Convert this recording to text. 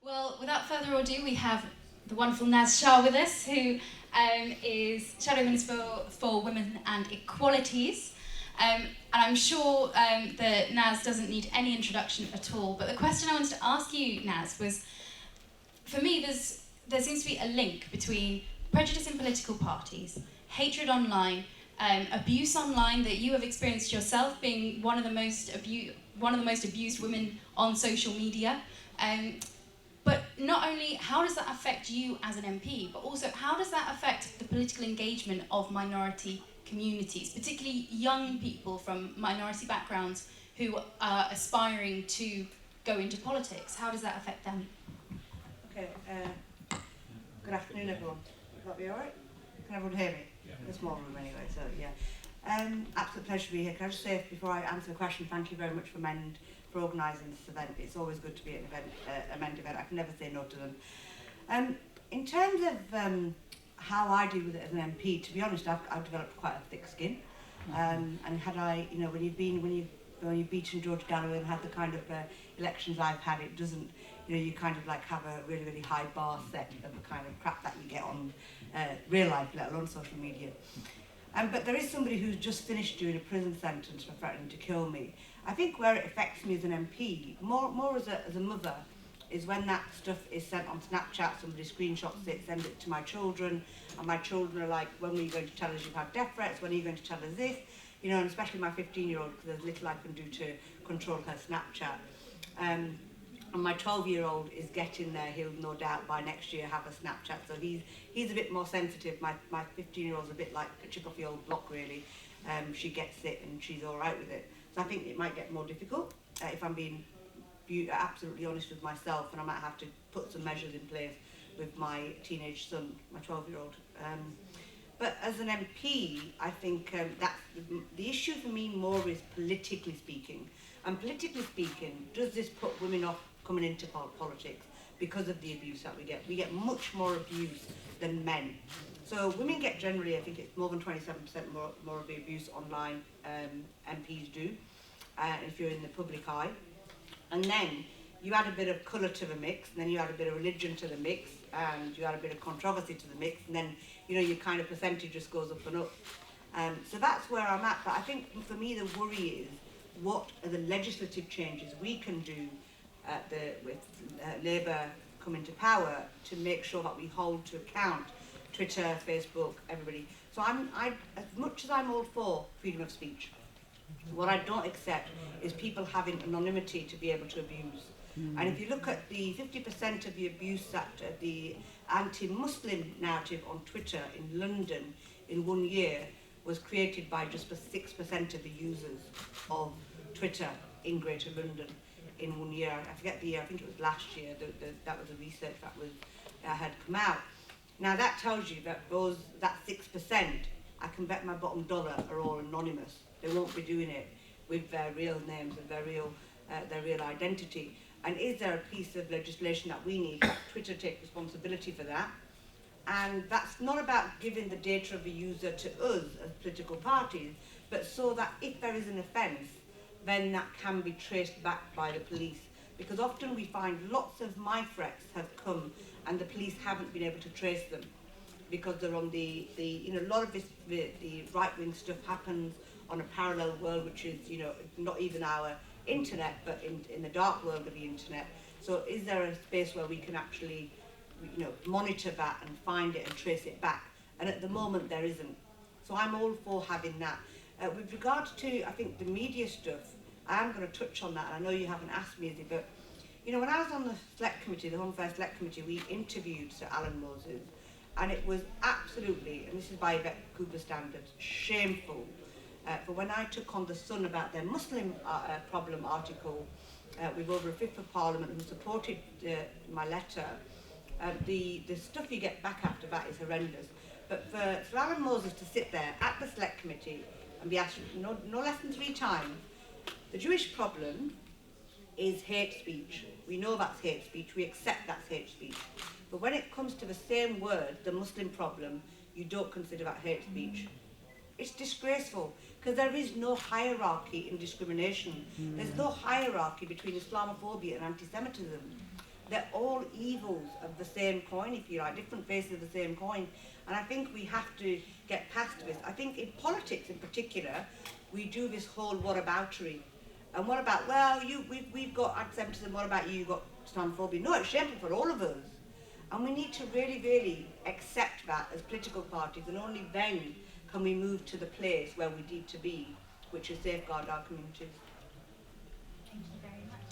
Well, without further ado, we have the wonderful Naz Shah with us, who is Shadow Minister for Women and Equalities. And I'm sure that Naz doesn't need any introduction at all. But the question I wanted to ask you, Naz, was, for me, there seems to be a link between prejudice in political parties, hatred online, abuse online that you have experienced yourself, being one of the most abused women on social media. But not only how does that affect you as an MP, but also how does that affect the political engagement of minority communities, particularly young people from minority backgrounds who are aspiring to go into politics? How does that affect them? Okay, good afternoon everyone. Will that be alright? Can everyone hear me? Yeah. In a small room anyway, so yeah. Absolute pleasure to be here. Can I just say, before I answer the question, thank you very much for MEND for organising this event. It's always good to be at an event, a MEND event. I can never say no to them. In terms of how I deal with it as an MP, to be honest, I've developed quite a thick skin. And had I, when you've beaten George Galloway and had the kind of elections I've had, it doesn't, you kind of like have a really, really high bar set of the kind of crap that you get on real life, let alone social media. But there is somebody who's just finished doing a prison sentence for threatening to kill me. I think where it affects me as an MP, more as a mother, is when that stuff is sent on Snapchat, somebody screenshots it, sends it to my children, and my children are like, when are you going to tell us you've had death threats, when are you going to tell us this? And especially my 15-year-old, because there's little I can do to control her Snapchat. And my 12-year-old is getting there. He'll no doubt by next year have a Snapchat, so he's a bit more sensitive. My 15-year-old's a bit like a chip off the old block, really. She gets it and she's all right with it. So I think it might get more difficult if I'm being absolutely honest with myself, and I might have to put some measures in place with my teenage son, my 12-year-old. But as an MP, I think that's the issue for me more is politically speaking. And politically speaking, does this put women off coming into politics because of the abuse that we get? We get much more abuse than men. So women get generally, I think it's more than 27% more of the abuse online, MPs do, if you're in the public eye. And then you add a bit of colour to the mix, and then you add a bit of religion to the mix, and you add a bit of controversy to the mix, and then your kind of percentage just goes up and up. So that's where I'm at. But I think for me the worry is, what are the legislative changes we can do with Labour coming to power to make sure that we hold to account Twitter, Facebook, everybody. So as much as I'm all for freedom of speech, what I don't accept is people having anonymity to be able to abuse. And if you look at the 50% of the abuse that the anti-Muslim narrative on Twitter in London in 1 year was created by just 6% of the users of Twitter in Greater London in 1 year. I forget the year, I think it was last year, that was a research that had come out. Now that tells you that that 6%, I can bet my bottom dollar, are all anonymous. They won't be doing it with their real names and their real identity. And is there a piece of legislation that we need that Twitter take responsibility for that? And that's not about giving the data of the user to us as political parties, but so that if there is an offence, then that can be traced back by the police. Because often we find lots of my threats have come and the police haven't been able to trace them because they're on a lot of this, the right-wing stuff happens on a parallel world, which is, not even our internet, but in the dark world of the internet. So is there a space where we can actually, monitor that and find it and trace it back? And at the moment there isn't. So I'm all for having that. With regard to, I think, the media stuff, I am going to touch on that, and I know you haven't asked me, but when I was on the select committee, the Home Affairs Select Committee, we interviewed Sir Alan Moses, and it was absolutely, and this is by Yvette Cooper standards, shameful. For when I took on the Sun about their Muslim problem article, with over a fifth of Parliament who supported my letter, the stuff you get back after that is horrendous. But for Sir Alan Moses to sit there at the Select Committee and be asked no less than 3 times, the Jewish problem is hate speech. We know that's hate speech, we accept that's hate speech. But when it comes to the same word, the Muslim problem, you don't consider that hate speech. It's disgraceful, because there is no hierarchy in discrimination. There's no hierarchy between Islamophobia and anti-Semitism. They're all evils of the same coin, if you like, different faces of the same coin. And I think we have to get past this. I think in politics in particular, we do this whole whataboutery. And what about, well, we've got anti-Semitism, what about you, you've got Islamophobia? No, it's shameful for all of us. And we need to really, really accept that as political parties, and only then can we move to the place where we need to be, which is safeguard our communities. Thank you very much.